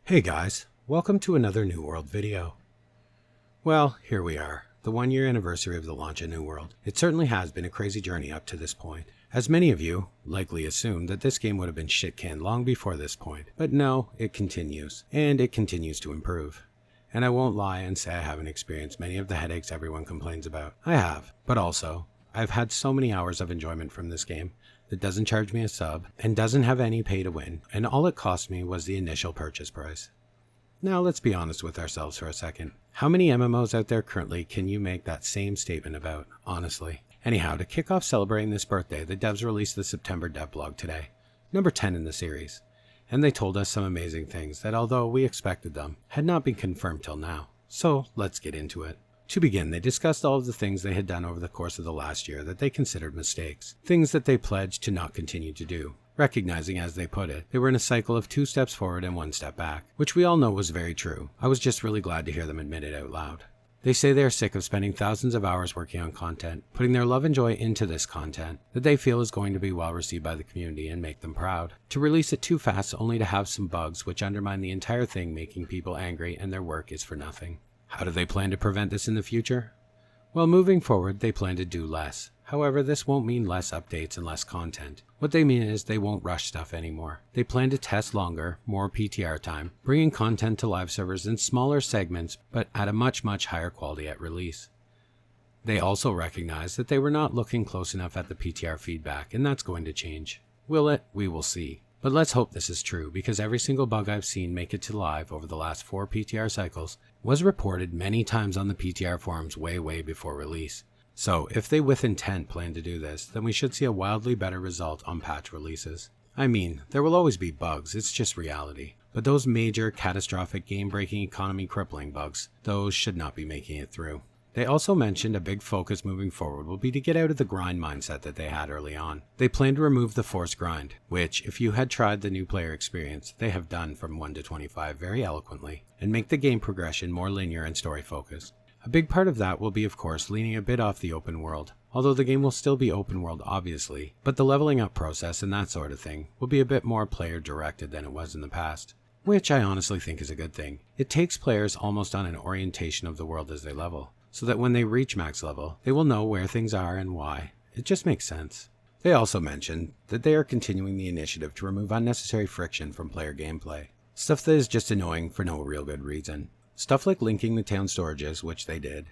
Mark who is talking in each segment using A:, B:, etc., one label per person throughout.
A: Hey guys, welcome to another New World video. Well, here we are, the 1-year anniversary of the launch of New World. It certainly has been a crazy journey up to this point, as many of you likely assumed that this game would have been shit-canned long before this point. But no, it continues, and it continues to improve. And I won't lie and say I haven't experienced many of the headaches everyone complains about. I have, but also, I've had so many hours of enjoyment from this game that doesn't charge me a sub and doesn't have any pay to win, and all it cost me was the initial purchase price. Now let's be honest with ourselves for a second. How many MMOs out there currently can you make that same statement about, honestly? Anyhow, to kick off celebrating this birthday, the devs released the September devlog today, number 10 in the series, and they told us some amazing things that, although we expected them, had not been confirmed till now. So let's get into it. To begin, they discussed all of the things they had done over the course of the last year that they considered mistakes, things that they pledged to not continue to do, recognizing, as they put it, they were in a cycle of 2 steps forward and 1 step back, which we all know was very true. I was just really glad to hear them admit it out loud. They say they are sick of spending thousands of hours working on content, putting their love and joy into this content that they feel is going to be well received by the community and make them proud. To release it too fast only to have some bugs which undermine the entire thing, making people angry, and their work is for nothing. How do they plan to prevent this in the future? Well, moving forward, they plan to do less. However, this won't mean less updates and less content. What they mean is they won't rush stuff anymore. They plan to test longer, more PTR time, bringing content to live servers in smaller segments, but at a much higher quality at release. They also recognize that they were not looking close enough at the PTR feedback, and that's going to change. Will it? We will see. But let's hope this is true, because every single bug I've seen make it to live over the last 4 PTR cycles was reported many times on the PTR forums way before release. So if they with intent plan to do this, then we should see a wildly better result on patch releases. I mean, there will always be bugs, it's just reality. But those major, catastrophic, game-breaking, economy-crippling bugs, those should not be making it through. They also mentioned a big focus moving forward will be to get out of the grind mindset that they had early on. They plan to remove the forced grind, which, if you had tried the new player experience, they have done from 1 to 25 very eloquently, and make the game progression more linear and story-focused. A big part of that will be, of course, leaning a bit off the open world, although the game will still be open world obviously, but the leveling up process and that sort of thing will be a bit more player-directed than it was in the past, which I honestly think is a good thing. It takes players almost on an orientation of the world as they level, so that when they reach max level, they will know where things are and why. It just makes sense. They also mentioned that they are continuing the initiative to remove unnecessary friction from player gameplay. Stuff that is just annoying for no real good reason. Stuff like linking the town storages, which they did,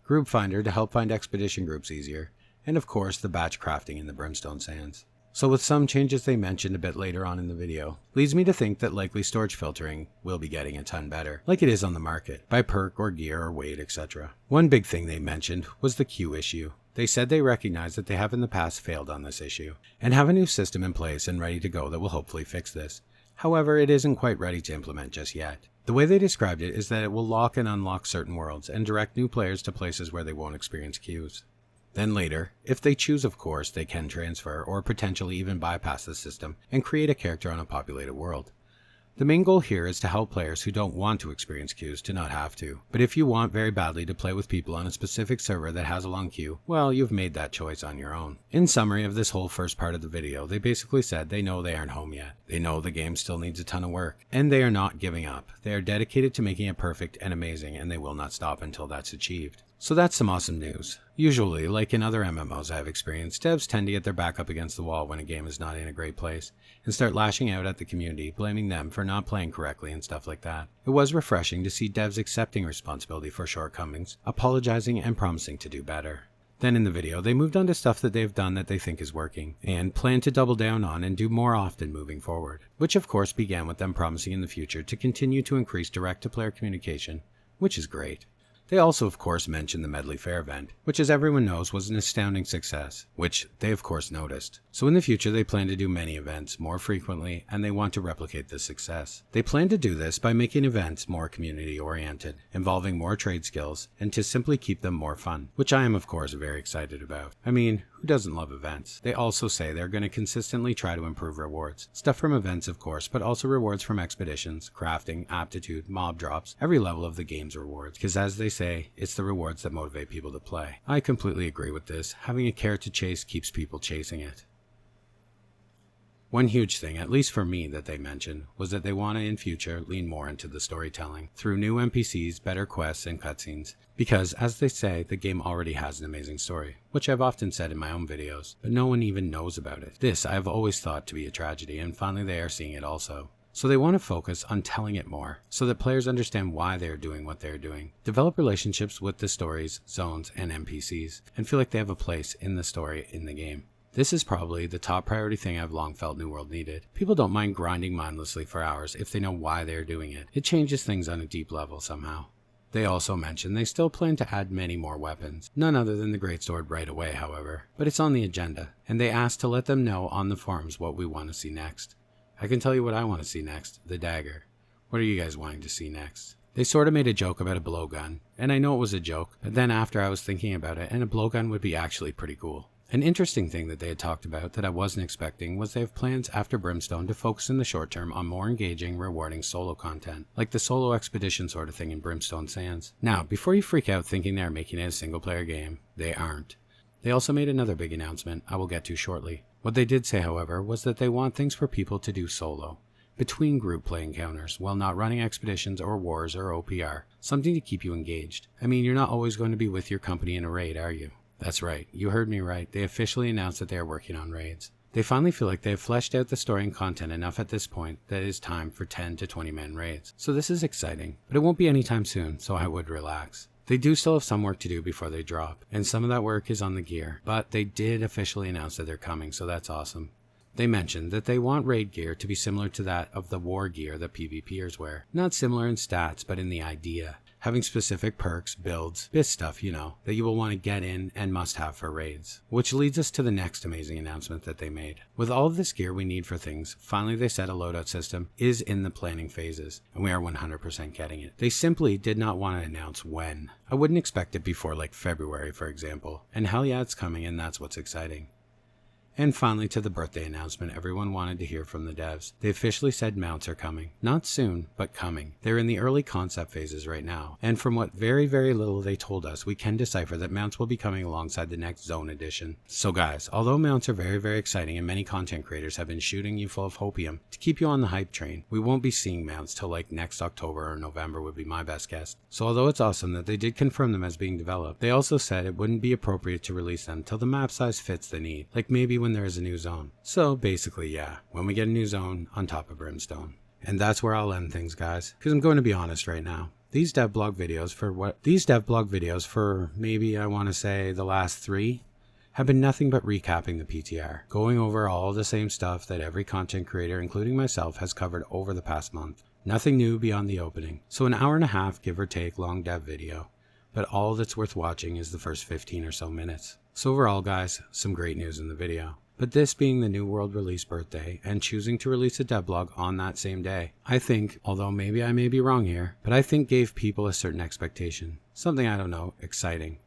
A: Group Finder to help find expedition groups easier, and of course the batch crafting in the Brimstone Sands. So with some changes they mentioned a bit later on in the video, leads me to think that likely storage filtering will be getting a ton better, like it is on the market, by perk or gear or weight, etc. One big thing they mentioned was the queue issue. They said they recognize that they have in the past failed on this issue, and have a new system in place and ready to go that will hopefully fix this. However, it isn't quite ready to implement just yet. The way they described it is that it will lock and unlock certain worlds and direct new players to places where they won't experience queues. Then later, if they choose of course, they can transfer or potentially even bypass the system and create a character on a populated world. The main goal here is to help players who don't want to experience queues to not have to. But if you want very badly to play with people on a specific server that has a long queue, well, you've made that choice on your own. In summary of this whole first part of the video, they basically said they know they aren't home yet. They know the game still needs a ton of work, and they are not giving up. They are dedicated to making it perfect and amazing, and they will not stop until that's achieved. So that's some awesome news. Usually, like in other MMOs I've experienced, devs tend to get their back up against the wall when a game is not in a great place, and start lashing out at the community, blaming them for not playing correctly and stuff like that. It was refreshing to see devs accepting responsibility for shortcomings, apologizing, and promising to do better. Then in the video, they moved on to stuff that they've done that they think is working, and plan to double down on and do more often moving forward, which of course began with them promising in the future to continue to increase direct-to-player communication, which is great. They also of course mentioned the Medley Fair event, which as everyone knows was an astounding success, which they of course noticed. So in the future they plan to do many events more frequently, and they want to replicate this success. They plan to do this by making events more community oriented, involving more trade skills, and to simply keep them more fun, which I am of course very excited about. I mean, who doesn't love events? They also say they're going to consistently try to improve rewards. Stuff from events of course, but also rewards from expeditions, crafting, aptitude, mob drops, every level of the game's rewards, because as they say, it's the rewards that motivate people to play. I completely agree with this. Having a carrot to chase keeps people chasing it. One huge thing, at least for me, that they mentioned was that they want to in future lean more into the storytelling through new NPCs, better quests, and cutscenes. Because, as they say, the game already has an amazing story, which I've often said in my own videos, but no one even knows about it. This I have always thought to be a tragedy, and finally they are seeing it also. So they want to focus on telling it more, so that players understand why they are doing what they are doing, develop relationships with the stories, zones, and NPCs, and feel like they have a place in the story in the game. This is probably the top priority thing I've long felt New World needed. People don't mind grinding mindlessly for hours if they know why they are doing it. It changes things on a deep level somehow. They also mentioned they still plan to add many more weapons, none other than the Greatsword right away however, but it's on the agenda, and they asked to let them know on the forums what we want to see next. I can tell you what I want to see next, the dagger. What are you guys wanting to see next? They sort of made a joke about a blowgun, and I know it was a joke, but then after I was thinking about it, and a blowgun would be actually pretty cool. An interesting thing that they had talked about that I wasn't expecting was they have plans after Brimstone to focus in the short term on more engaging, rewarding solo content, like the solo expedition sort of thing in Brimstone Sands. Now, before you freak out thinking they are making it a single player game, they aren't. They also made another big announcement I will get to shortly. What they did say, however, was that they want things for people to do solo, between group play encounters, while not running expeditions or wars or OPR, something to keep you engaged. I mean, you're not always going to be with your company in a raid, are you? That's right, you heard me right. They officially announced that they are working on raids. They finally feel like they have fleshed out the story and content enough at this point that it is time for 10 to 20 man raids. So this is exciting, but it won't be anytime soon, so I would relax. They do still have some work to do before they drop, and some of that work is on the gear, but they did officially announce that they're coming, so that's awesome. They mentioned that they want raid gear to be similar to that of the war gear that PvPers wear. Not similar in stats, but in the idea. Having specific perks, builds, biz stuff, you know, that you will want to get in and must have for raids. Which leads us to the next amazing announcement that they made. With all of this gear we need for things, finally they said a loadout system is in the planning phases, and we are 100% getting it. They simply did not want to announce when. I wouldn't expect it before like February, for example. And hell yeah, it's coming, and that's what's exciting. And finally, to the birthday announcement everyone wanted to hear from the devs. They officially said mounts are coming. Not soon, but coming. They're in the early concept phases right now, and from what very little they told us, we can decipher that mounts will be coming alongside the next Zone edition. So guys, although mounts are very exciting and many content creators have been shooting you full of hopium to keep you on the hype train, we won't be seeing mounts till like next October or November would be my best guess. So although it's awesome that they did confirm them as being developed, they also said it wouldn't be appropriate to release them till the map size fits the need, like maybe when there is a new zone. So basically, yeah, when we get a new zone on top of Brimstone. And that's where I'll end things, guys, because I'm going to be honest right now. These devblog videos for maybe I want to say the last 3 have been nothing but recapping the PTR, going over all the same stuff that every content creator, including myself, has covered over the past month. Nothing new beyond the opening. So an hour and a half, give or take, long dev video. But all that's worth watching is the first 15 or so minutes. So overall, guys, some great news in the video. But this being the New World release birthday, and choosing to release a devlog on that same day, I think, although maybe I may be wrong here, but I think gave people a certain expectation. Something, I don't know, exciting.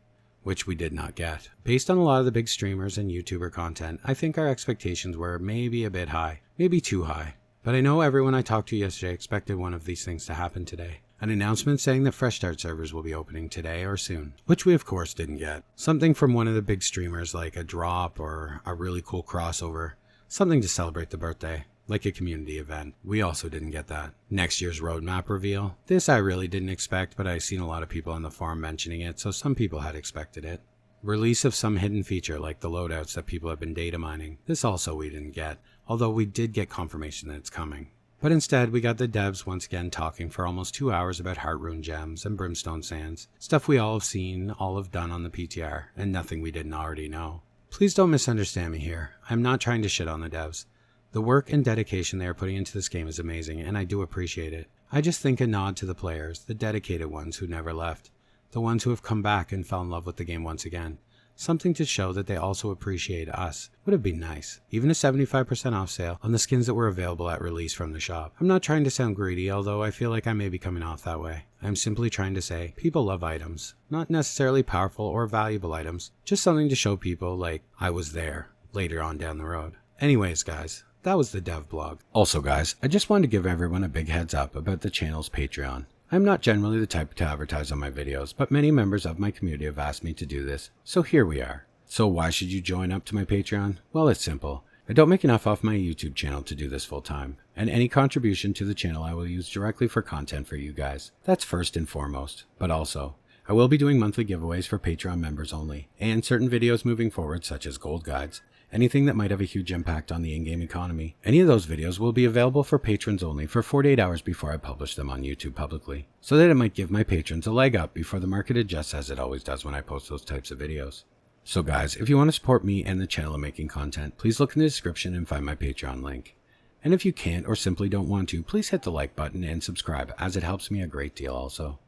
A: Which we did not get. Based on a lot of the big streamers and YouTuber content, I think our expectations were maybe a bit high. Maybe too high. But I know everyone I talked to yesterday expected one of these things to happen today. An announcement saying that Fresh Start servers will be opening today or soon, which we of course didn't get. Something from one of the big streamers like a drop or a really cool crossover. Something to celebrate the birthday, like a community event. We also didn't get that. Next year's roadmap reveal. This I really didn't expect, but I've seen a lot of people on the forum mentioning it, so some people had expected it. Release of some hidden feature like the loadouts that people have been data mining. This also we didn't get, although we did get confirmation that it's coming. But instead, we got the devs once again talking for almost 2 hours about Heartrune gems and Brimstone Sands, stuff we all have seen, all have done on the PTR, and nothing we didn't already know. Please don't misunderstand me here. I'm not trying to shit on the devs. The work and dedication they are putting into this game is amazing, and I do appreciate it. I just think a nod to the players, the dedicated ones who never left, the ones who have come back and fell in love with the game once again. Something to show that they also appreciate us would have been nice. Even a 75% off sale on the skins that were available at release from the shop. I'm not trying to sound greedy, although I feel like I may be coming off that way. I'm simply trying to say, people love items. Not necessarily powerful or valuable items, just something to show people like, I was there, later on down the road. Anyways, guys, that was the dev blog. Also, guys, I just wanted to give everyone a big heads up about the channel's Patreon. I'm not generally the type to advertise on my videos, but many members of my community have asked me to do this, so here we are. So why should you join up to my Patreon? Well, it's simple. I don't make enough off my YouTube channel to do this full time, and any contribution to the channel I will use directly for content for you guys. That's first and foremost, but also, I will be doing monthly giveaways for Patreon members only, and certain videos moving forward such as gold guides, anything that might have a huge impact on the in-game economy. Any of those videos will be available for patrons only for 48 hours before I publish them on YouTube publicly, so that it might give my patrons a leg up before the market adjusts as it always does when I post those types of videos. So guys, if you want to support me and the channel in making content, please look in the description and find my Patreon link. And if you can't or simply don't want to, please hit the like button and subscribe, as it helps me a great deal also.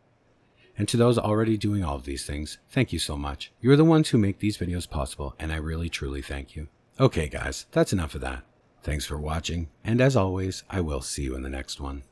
A: And to those already doing all of these things, thank you so much. You are the ones who make these videos possible, and I really truly thank you. Okay guys, that's enough of that. Thanks for watching, and as always, I will see you in the next one.